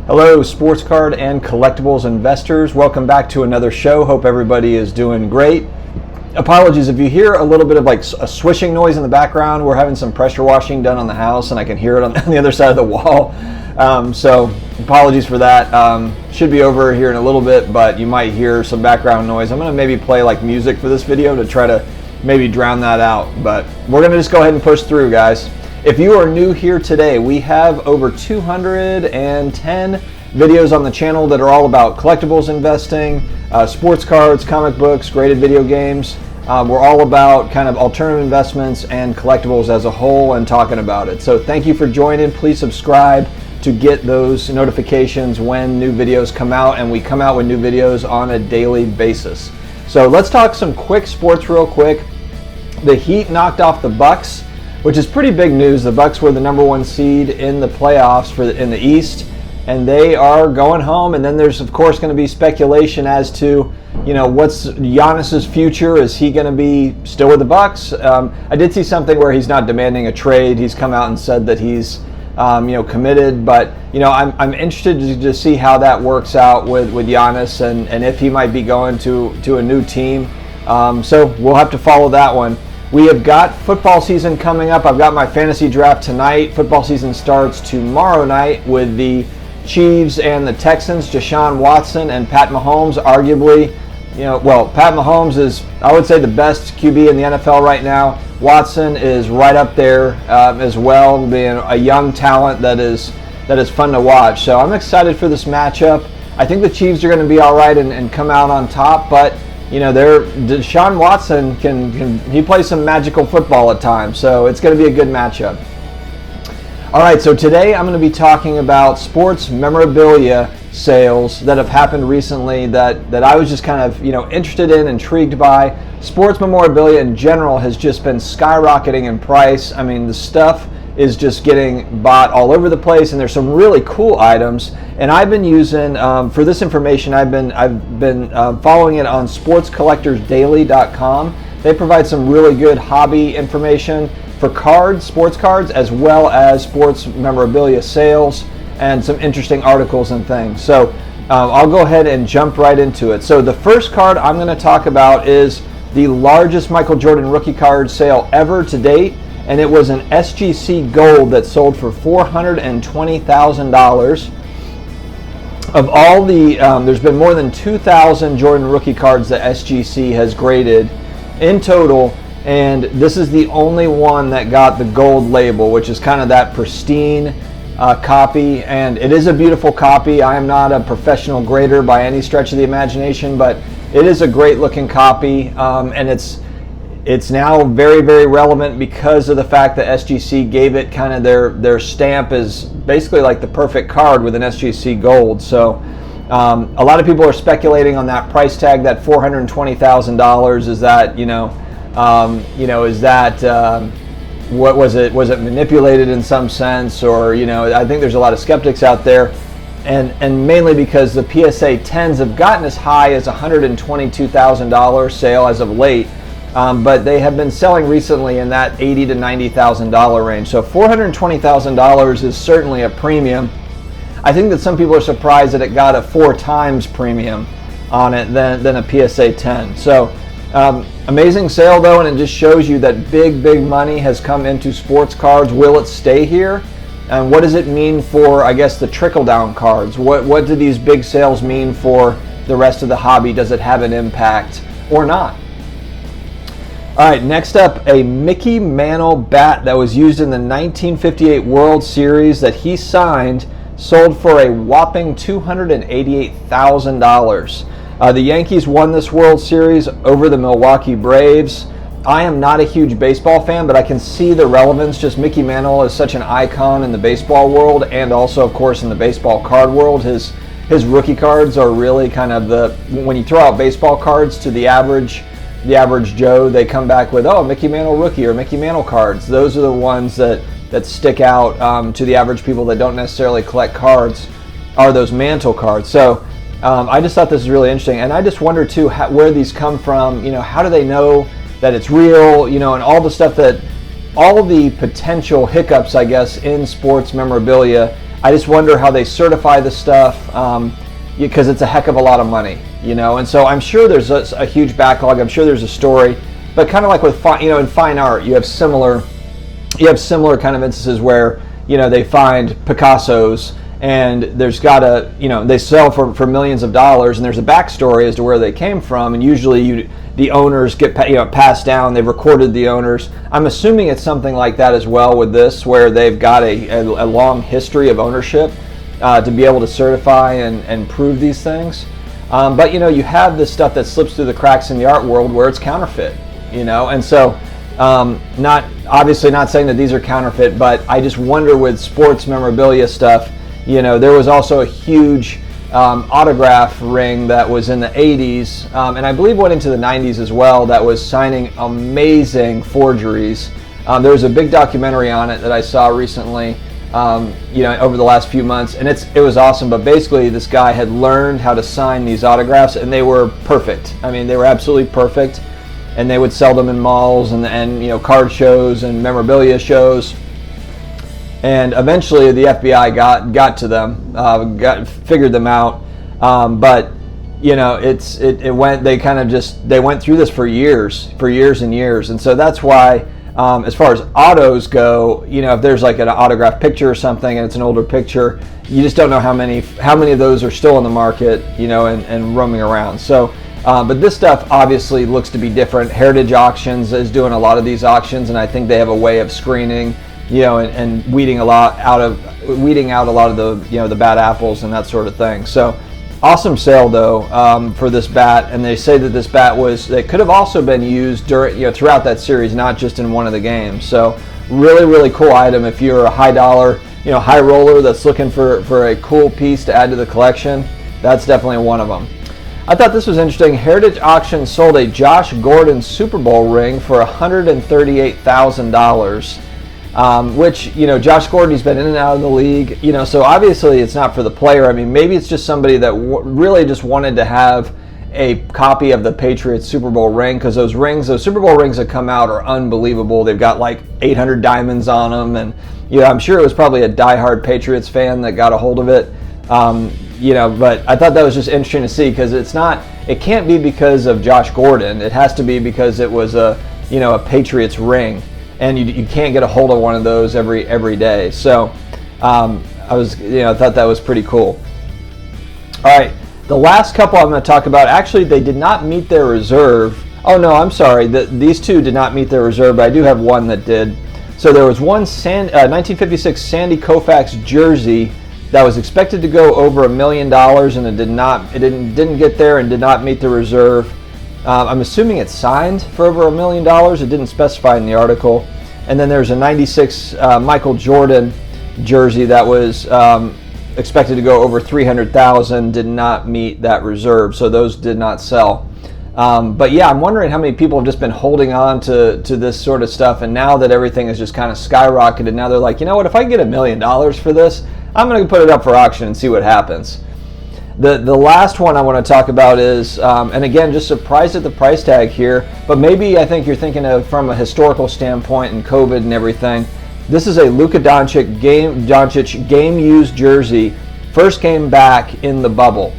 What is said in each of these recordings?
Hello, sports card and collectibles investors. Welcome back to another show. Hope everybody is doing great. Apologies if you hear a little bit of like a swishing noise in the background. We're having some pressure washing done on the house and I can hear it on the other side of the wall. So apologies for that. Should be over here in a little bit, but you might hear some background noise. I'm going to maybe play like music for this video to try to maybe drown that out, but we're going to just go ahead and push through, guys. If you are new here today, we have over 210 videos on the channel that are all about collectibles investing, sports cards, comic books, graded video games. We're all about kind of alternative investments and collectibles as a whole and talking about it. So thank you for joining. Please subscribe to get those notifications when new videos come out, and we come out with new videos on a daily basis. So let's talk some quick sports real quick. The Heat knocked off the Bucks, which is pretty big news. The Bucks were the #1 seed in the playoffs in the East, and they are going home. And then there's of course going to be speculation as to, what's Giannis's future? Is he going to be still with the Bucks? I did see something where he's not demanding a trade. He's come out and said that he's committed, but I'm interested to see how that works out with Giannis and if he might be going to a new team. So we'll have to follow that one. We have got football season coming up. I've got my fantasy draft tonight. Football season starts tomorrow night with the Chiefs and the Texans, Deshaun Watson and Pat Mahomes. Arguably, Pat Mahomes is, I would say, the best QB in the NFL right now. Watson is right up there as well, being a young talent that is fun to watch. So I'm excited for this matchup. I think the Chiefs are going to be all right and come out on top, but Deshaun Watson he plays some magical football at times, so it's going to be a good matchup. All right, so today I'm going to be talking about sports memorabilia sales that have happened recently that I was just kind of interested in, intrigued by. Sports memorabilia in general has just been skyrocketing in price. I mean, the stuff is just getting bought all over the place, and there's some really cool items. And I've been using for this information. I've been following it on sportscollectorsdaily.com. They provide some really good hobby information for cards, sports cards, as well as sports memorabilia sales and some interesting articles and things. So I'll go ahead and jump right into it. So the first card I'm going to talk about is the largest Michael Jordan rookie card sale ever to date. And it was an SGC Gold that sold for $420,000. Of all the, there's been more than 2,000 Jordan rookie cards that SGC has graded in total, and this is the only one that got the gold label, which is kind of that pristine copy, and it is a beautiful copy. I am not a professional grader by any stretch of the imagination, but it is a great looking copy, and it's now very, very relevant because of the fact that SGC gave it kind of their stamp as basically like the perfect card with an SGC Gold. So a lot of people are speculating on that price tag, that $420,000. Is that is that what was it? Was it manipulated in some sense, or I think there's a lot of skeptics out there, and mainly because the PSA 10s have gotten as high as $122,000 sale as of late. But they have been selling recently in that $80,000 to $90,000 range. So $420,000 is certainly a premium. I think that some people are surprised that it got a 4 times premium on it than a PSA 10. So amazing sale though, and it just shows you that big money has come into sports cards. Will it stay here? And what does it mean for, I guess, the trickle-down cards? What do these big sales mean for the rest of the hobby? Does it have an impact or not? All right, next up, a Mickey Mantle bat that was used in the 1958 World Series that he signed sold for a whopping $288,000. The Yankees won this World Series over the Milwaukee Braves. I am not a huge baseball fan, but I can see the relevance. Just Mickey Mantle is such an icon in the baseball world, and also, of course, in the baseball card world. His rookie cards are really kind of when you throw out baseball cards to the average Joe, they come back with, Mickey Mantle rookie or Mickey Mantle cards. Those are the ones that stick out to the average people that don't necessarily collect cards, are those Mantle cards. So I just thought this was really interesting, and I just wonder too where these come from. How do they know that it's real? And all the stuff all the potential hiccups, I guess, in sports memorabilia. I just wonder how they certify the stuff, because it's a heck of a lot of money, and so I'm sure there's a huge backlog. I'm sure there's a story, but kind of like with in fine art, you have similar kind of instances where they find Picassos, and there's they sell for millions of dollars, and there's a backstory as to where they came from, and usually the owners get passed down. They've recorded the owners. I'm assuming it's something like that as well with this, where they've got a long history of ownership to be able to certify and prove these things. But you have this stuff that slips through the cracks in the art world where it's counterfeit, and so not saying that these are counterfeit, but I just wonder with sports memorabilia stuff. There was also a huge autograph ring that was in the 80s, and I believe went into the 90s as well, that was signing amazing forgeries. There was a big documentary on it that I saw recently, over the last few months, and it was awesome. But basically, this guy had learned how to sign these autographs, and they were perfect. I mean, they were absolutely perfect, and they would sell them in malls and card shows and memorabilia shows. And eventually the FBI got to them, figured them out. But it went. They went through this for years and years. And so that's why, as far as autos go, if there's like an autographed picture or something and it's an older picture, you just don't know how many of those are still in the market, and roaming around. So, but this stuff obviously looks to be different. Heritage Auctions is doing a lot of these auctions, and I think they have a way of screening, and weeding out a lot of the bad apples and that sort of thing. So awesome sale though, for this bat, and they say that this bat could have also been used throughout that series, not just in one of the games. So really, really cool item if you're a high dollar, high roller that's looking for a cool piece to add to the collection. That's definitely one of them. I thought this was interesting. Heritage Auction sold a Josh Gordon Super Bowl ring for $138,000. Which, Josh Gordon, he's been in and out of the league, so obviously it's not for the player. I mean, maybe it's just somebody that really just wanted to have a copy of the Patriots Super Bowl ring, because those Super Bowl rings that come out are unbelievable. They've got like 800 diamonds on them, and, I'm sure it was probably a diehard Patriots fan that got a hold of it. But I thought that was just interesting to see, because it can't be because of Josh Gordon. It has to be because it was a Patriots ring. And you can't get a hold of one of those every day. So I thought that was pretty cool. All right, the last couple I'm going to talk about, actually they did not meet their reserve. Oh no, I'm sorry. These two did not meet their reserve, but I do have one that did. So there was one 1956 Sandy Koufax jersey that was expected to go over $1 million, and it didn't get there and did not meet the reserve. I'm assuming it's signed for over $1 million. It didn't specify in the article. And then there's a 96 Michael Jordan jersey that was expected to go over $300,000, did not meet that reserve. So those did not sell. But yeah, I'm wondering how many people have just been holding on to this sort of stuff. And now that everything is just kind of skyrocketed, now they're like, what, if I get $1 million for this, I'm going to put it up for auction and see what happens. The last one I want to talk about is, and again, just surprised at the price tag here, but maybe I think you're thinking of from a historical standpoint and COVID and everything. This is a Luka Doncic game used jersey, first game back in the bubble.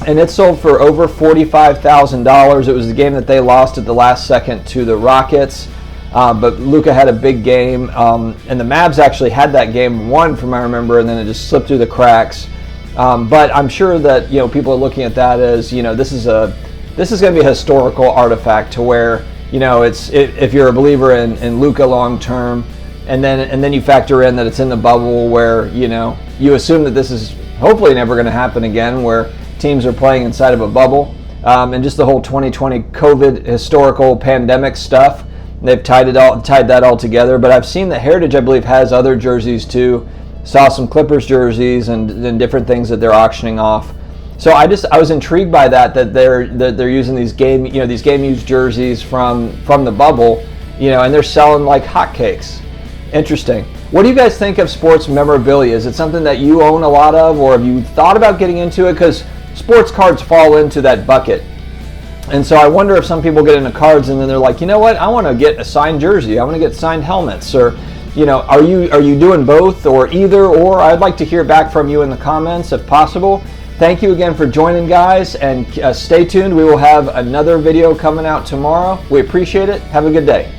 And it sold for over $45,000. It was the game that they lost at the last second to the Rockets. But Luka had a big game, and the Mavs actually had that game won, from I remember, and then it just slipped through the cracks. But I'm sure that people are looking at that as this is going to be a historical artifact, to where if you're a believer in Luka long term, and then you factor in that it's in the bubble, where you assume that this is hopefully never going to happen again, where teams are playing inside of a bubble, and just the whole 2020 COVID historical pandemic stuff. They've tied that all together. But I've seen that Heritage, I believe, has other jerseys too. Saw some Clippers jerseys and different things that they're auctioning off. So I was intrigued by that they're using these game used jerseys from the bubble, and they're selling like hotcakes. Interesting. What do you guys think of sports memorabilia? Is it something that you own a lot of, or have you thought about getting into it? Because sports cards fall into that bucket. And so I wonder if some people get into cards and then they're like, I want to get a signed jersey. I want to get signed helmets, or you know, are you doing both or either, or I'd like to hear back from you in the comments if possible. Thank you again for joining, guys, and stay tuned. We will have another video coming out tomorrow. We appreciate it. Have a good day.